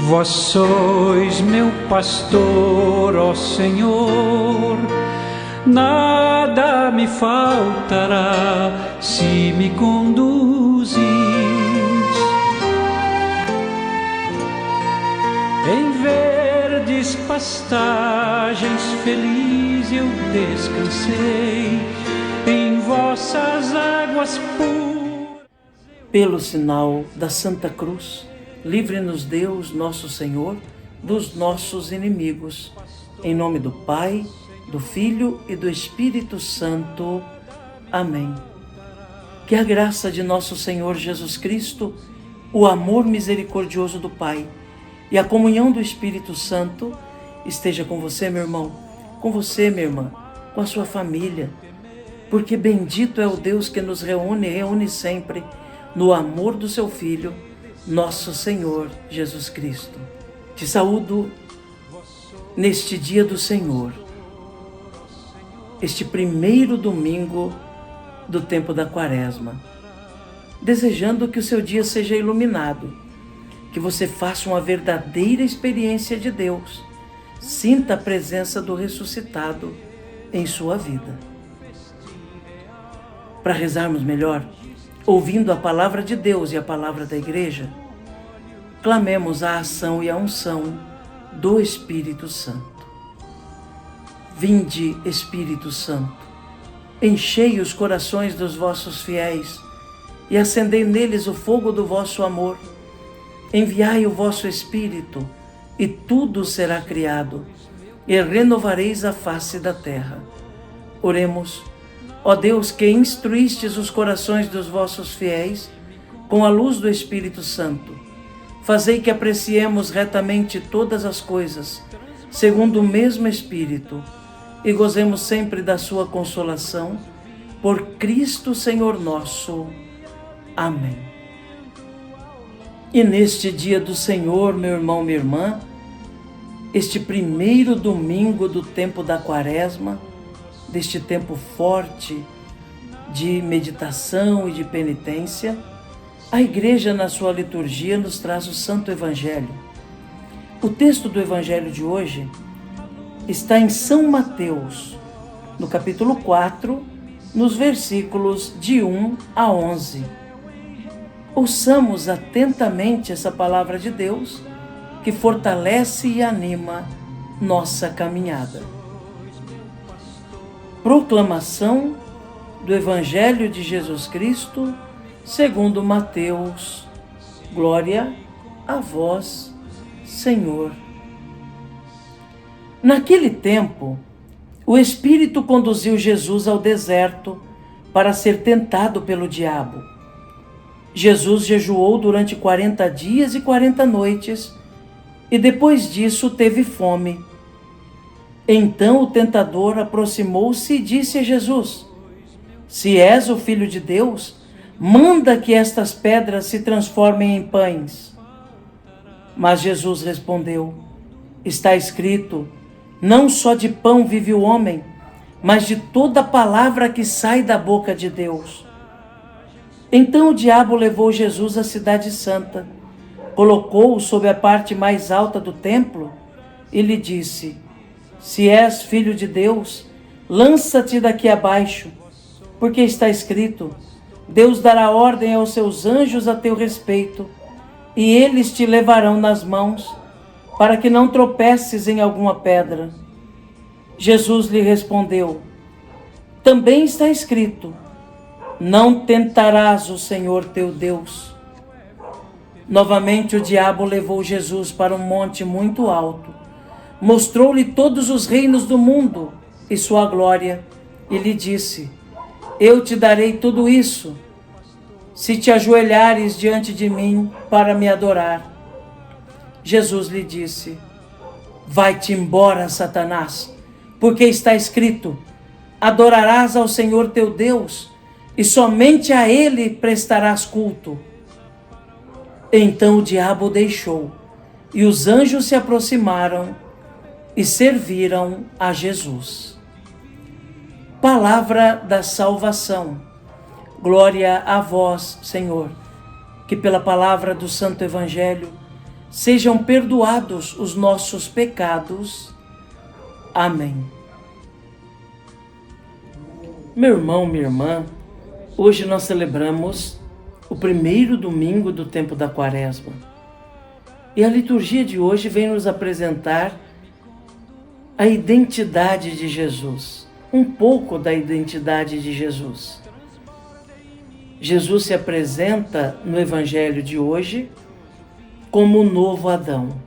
Vós sois meu pastor, ó Senhor, nada me faltará se me conduzis. Em verdes pastagens feliz eu descansei, em vossas águas puras. Pelo sinal da Santa Cruz, livre-nos Deus, nosso Senhor, dos nossos inimigos. Em nome do Pai, do Filho e do Espírito Santo. Amém. Que a graça de nosso Senhor Jesus Cristo, o amor misericordioso do Pai e a comunhão do Espírito Santo esteja com você, meu irmão, com você, minha irmã, com a sua família, porque bendito é o Deus que nos reúne sempre no amor do seu Filho, nosso Senhor Jesus Cristo. Te saúdo neste dia do Senhor, este primeiro domingo do tempo da Quaresma, desejando que o seu dia seja iluminado, que você faça uma verdadeira experiência de Deus, sinta a presença do ressuscitado em sua vida. Para rezarmos melhor, ouvindo a palavra de Deus e a palavra da Igreja, clamemos a ação e a unção do Espírito Santo. Vinde, Espírito Santo, enchei os corações dos vossos fiéis e acendei neles o fogo do vosso amor. Enviai o vosso Espírito e tudo será criado e renovareis a face da terra. Oremos. Ó Deus, que instruístes os corações dos vossos fiéis com a luz do Espírito Santo, fazei que apreciemos retamente todas as coisas, segundo o mesmo Espírito, e gozemos sempre da sua consolação, por Cristo Senhor nosso. Amém. E neste dia do Senhor, meu irmão, minha irmã, este primeiro domingo do tempo da Quaresma, deste tempo forte de meditação e de penitência, a Igreja, na sua liturgia, nos traz o Santo Evangelho. O texto do Evangelho de hoje está em São Mateus, no capítulo 4, nos versículos de 1 a 11. Ouçamos atentamente essa palavra de Deus, que fortalece e anima nossa caminhada. Proclamação do Evangelho de Jesus Cristo, segundo Mateus. Glória a vós, Senhor. Naquele tempo, o Espírito conduziu Jesus ao deserto para ser tentado pelo diabo. Jesus jejuou durante 40 dias e 40 noites e depois disso teve fome. Então o tentador aproximou-se e disse a Jesus: Se és o Filho de Deus, manda que estas pedras se transformem em pães. Mas Jesus respondeu: Está escrito, não só de pão vive o homem, mas de toda palavra que sai da boca de Deus. Então o diabo levou Jesus à cidade santa, colocou-o sob a parte mais alta do templo e lhe disse: Se és Filho de Deus, lança-te daqui abaixo, porque está escrito, Deus dará ordem aos seus anjos a teu respeito, e eles te levarão nas mãos, para que não tropeces em alguma pedra. Jesus lhe respondeu: Também está escrito, não tentarás o Senhor teu Deus. Novamente o diabo levou Jesus para um monte muito alto, mostrou-lhe todos os reinos do mundo e sua glória, e lhe disse: Eu te darei tudo isso, se te ajoelhares diante de mim para me adorar. Jesus lhe disse: Vai-te embora, Satanás, porque está escrito, adorarás ao Senhor teu Deus, e somente a Ele prestarás culto. Então o diabo o deixou, e os anjos se aproximaram e serviram a Jesus. Palavra da salvação. Glória a vós, Senhor, que pela palavra do Santo Evangelho sejam perdoados os nossos pecados. Amém. Meu irmão, minha irmã, hoje nós celebramos o primeiro domingo do tempo da Quaresma. E a liturgia de hoje vem nos apresentar a identidade de Jesus, um pouco da identidade de Jesus. Jesus se apresenta no Evangelho de hoje como o novo Adão.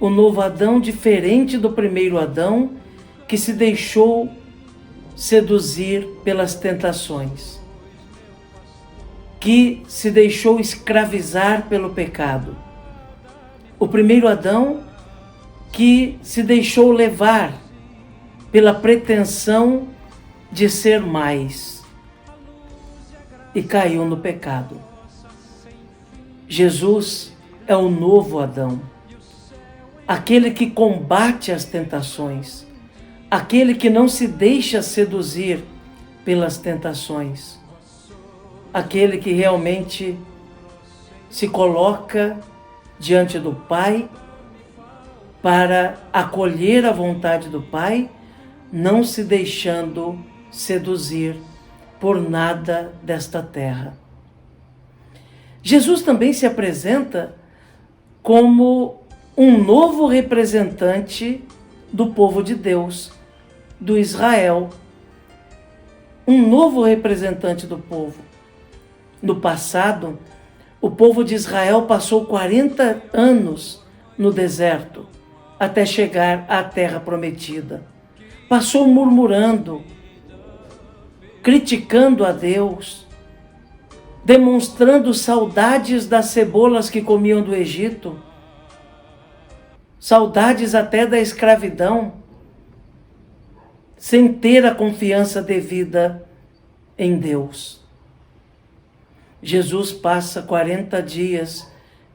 O novo Adão diferente do primeiro Adão que se deixou seduzir pelas tentações, que se deixou escravizar pelo pecado. O primeiro Adão que se deixou levar pela pretensão de ser mais e caiu no pecado. Jesus é o novo Adão, aquele que combate as tentações, aquele que não se deixa seduzir pelas tentações, aquele que realmente se coloca diante do Pai para acolher a vontade do Pai, não se deixando seduzir por nada desta terra. Jesus também se apresenta como um novo representante do povo de Deus, do Israel. Um novo representante do povo. No passado, o povo de Israel passou 40 anos no deserto, até chegar à terra prometida. Passou murmurando, criticando a Deus, demonstrando saudades das cebolas que comiam do Egito, saudades até da escravidão, sem ter a confiança devida em Deus. Jesus passa 40 dias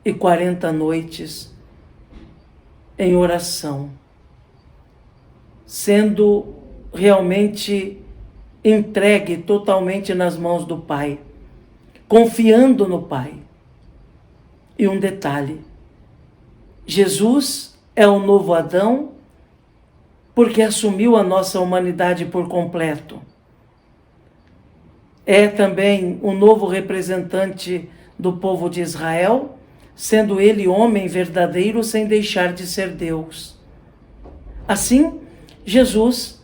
e 40 noites em oração, sendo realmente entregue totalmente nas mãos do Pai, confiando no Pai. E um detalhe, Jesus é o novo Adão porque assumiu a nossa humanidade por completo. É também o novo representante do povo de Israel, sendo ele homem verdadeiro sem deixar de ser Deus. Assim, Jesus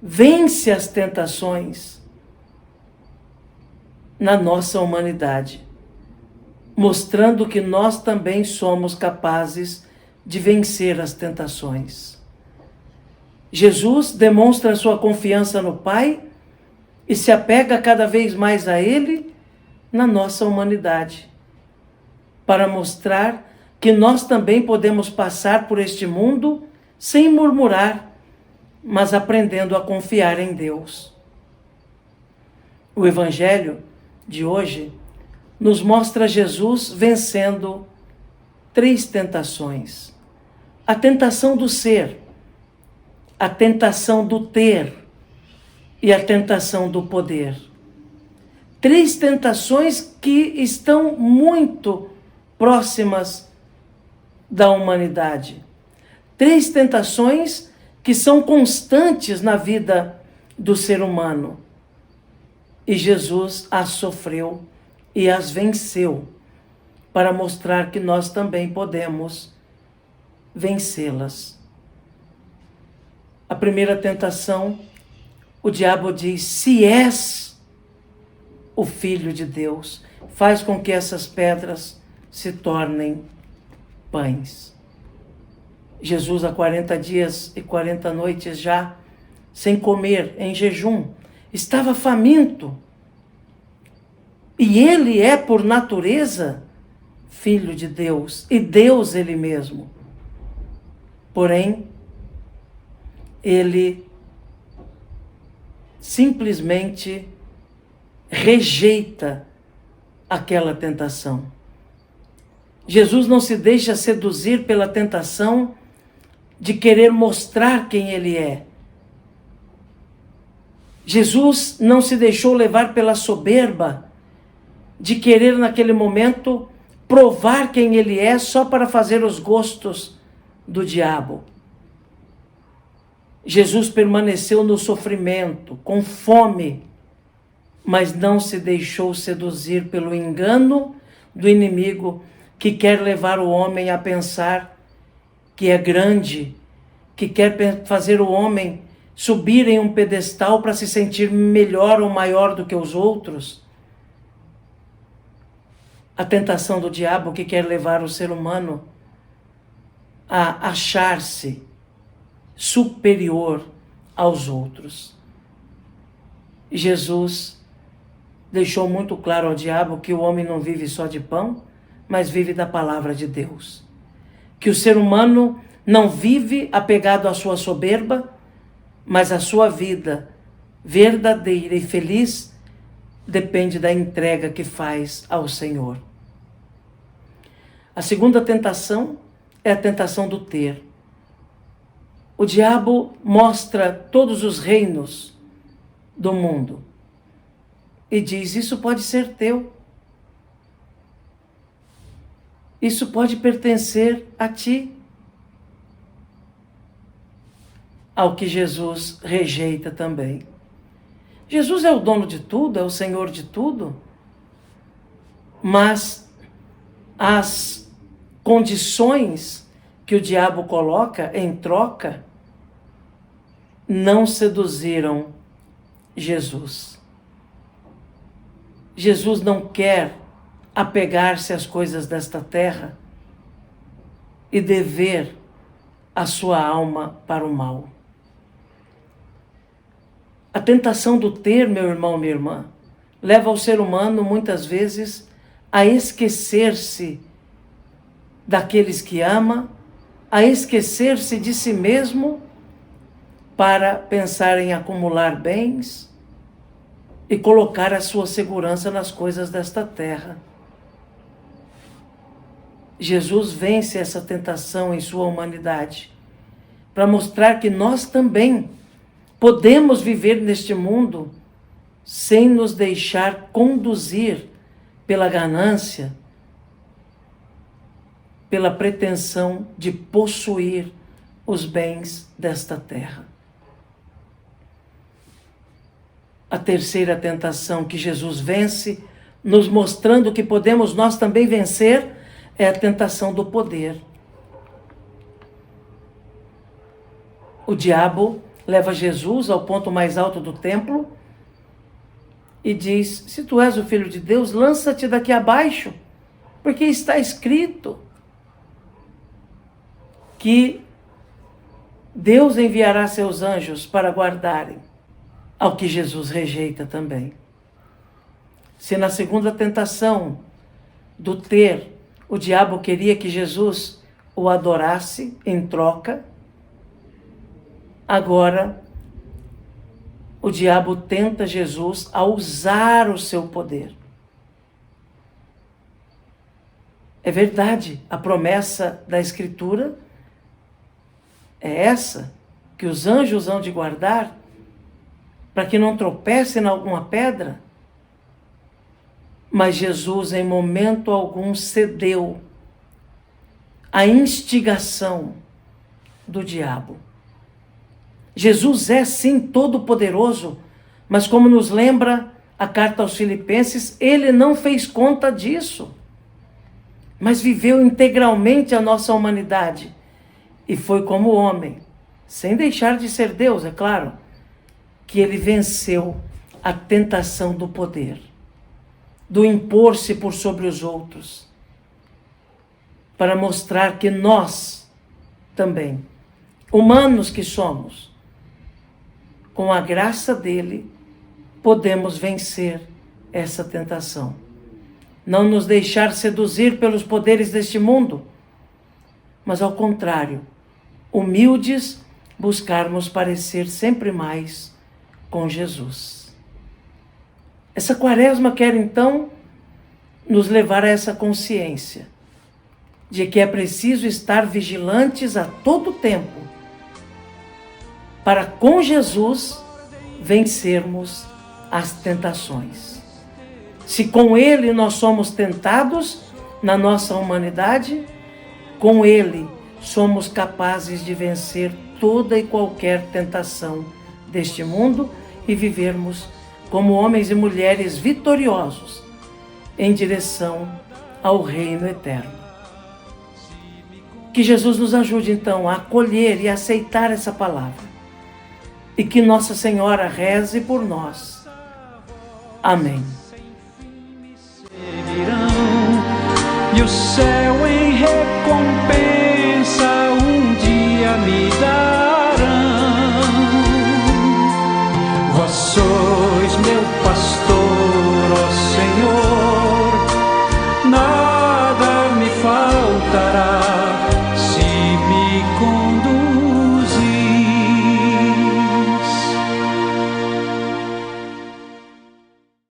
vence as tentações na nossa humanidade, mostrando que nós também somos capazes de vencer as tentações. Jesus demonstra sua confiança no Pai e se apega cada vez mais a Ele na nossa humanidade, para mostrar que nós também podemos passar por este mundo sem murmurar, mas aprendendo a confiar em Deus. O Evangelho de hoje nos mostra Jesus vencendo 3 tentações. A tentação do ser, a tentação do ter e a tentação do poder. 3 tentações que estão muito próximas da humanidade. 3 tentações que são constantes na vida do ser humano. E Jesus as sofreu e as venceu, para mostrar que nós também podemos vencê-las. A primeira tentação, o diabo diz: se és o Filho de Deus, faz com que essas pedras se tornem pães. Jesus, há 40 dias e 40 noites já, sem comer, em jejum, estava faminto. E ele é, por natureza, Filho de Deus, e Deus ele mesmo. Porém, ele simplesmente rejeita aquela tentação. Jesus não se deixa seduzir pela tentação de querer mostrar quem ele é. Jesus não se deixou levar pela soberba de querer naquele momento provar quem ele é só para fazer os gostos do diabo. Jesus permaneceu no sofrimento, com fome, mas não se deixou seduzir pelo engano do inimigo que quer levar o homem a pensar que é grande, que quer fazer o homem subir em um pedestal para se sentir melhor ou maior do que os outros. A tentação do diabo que quer levar o ser humano a achar-se superior aos outros. Jesus deixou muito claro ao diabo que o homem não vive só de pão, mas vive da palavra de Deus. Que o ser humano não vive apegado à sua soberba, mas a sua vida verdadeira e feliz depende da entrega que faz ao Senhor. A segunda tentação é a tentação do ter. O diabo mostra todos os reinos do mundo e diz: isso pode ser teu. Isso pode pertencer a ti. Ao que Jesus rejeita também. Jesus é o dono de tudo, é o Senhor de tudo, mas as condições que o diabo coloca em troca não seduziram Jesus. Jesus não quer apegar-se às coisas desta terra e dever a sua alma para o mal. A tentação do ter, meu irmão, minha irmã, leva o ser humano muitas vezes a esquecer-se daqueles que ama, a esquecer-se de si mesmo para pensar em acumular bens e colocar a sua segurança nas coisas desta terra. Jesus vence essa tentação em sua humanidade para mostrar que nós também podemos viver neste mundo sem nos deixar conduzir pela ganância, pela pretensão de possuir os bens desta terra. A terceira tentação que Jesus vence, nos mostrando que podemos nós também vencer, é a tentação do poder. O diabo leva Jesus ao ponto mais alto do templo e diz: se tu és o Filho de Deus, lança-te daqui abaixo, porque está escrito que Deus enviará seus anjos para guardarem, ao que Jesus rejeita também. Se na segunda tentação do ter, o diabo queria que Jesus o adorasse em troca, agora o diabo tenta Jesus a usar o seu poder. É verdade, a promessa da Escritura é essa, que os anjos hão de guardar para que não tropece em alguma pedra. Mas Jesus, em momento algum, cedeu à instigação do diabo. Jesus é sim todo-poderoso, mas como nos lembra a carta aos Filipenses, ele não fez conta disso, mas viveu integralmente a nossa humanidade e foi como homem, sem deixar de ser Deus, é claro, que ele venceu a tentação do poder, do impor-se por sobre os outros, para mostrar que nós também, humanos que somos, com a graça dele, podemos vencer essa tentação. Não nos deixar seduzir pelos poderes deste mundo, mas ao contrário, humildes, buscarmos parecer sempre mais com Jesus. Essa quaresma quer então nos levar a essa consciência de que é preciso estar vigilantes a todo tempo para com Jesus vencermos as tentações. Se com ele nós somos tentados, na nossa humanidade, com Ele somos capazes de vencer toda e qualquer tentação deste mundo e vivermos como homens e mulheres vitoriosos em direção ao reino eterno. Que Jesus nos ajude então a acolher e aceitar essa palavra e que Nossa Senhora reze por nós. Amém. E o céu em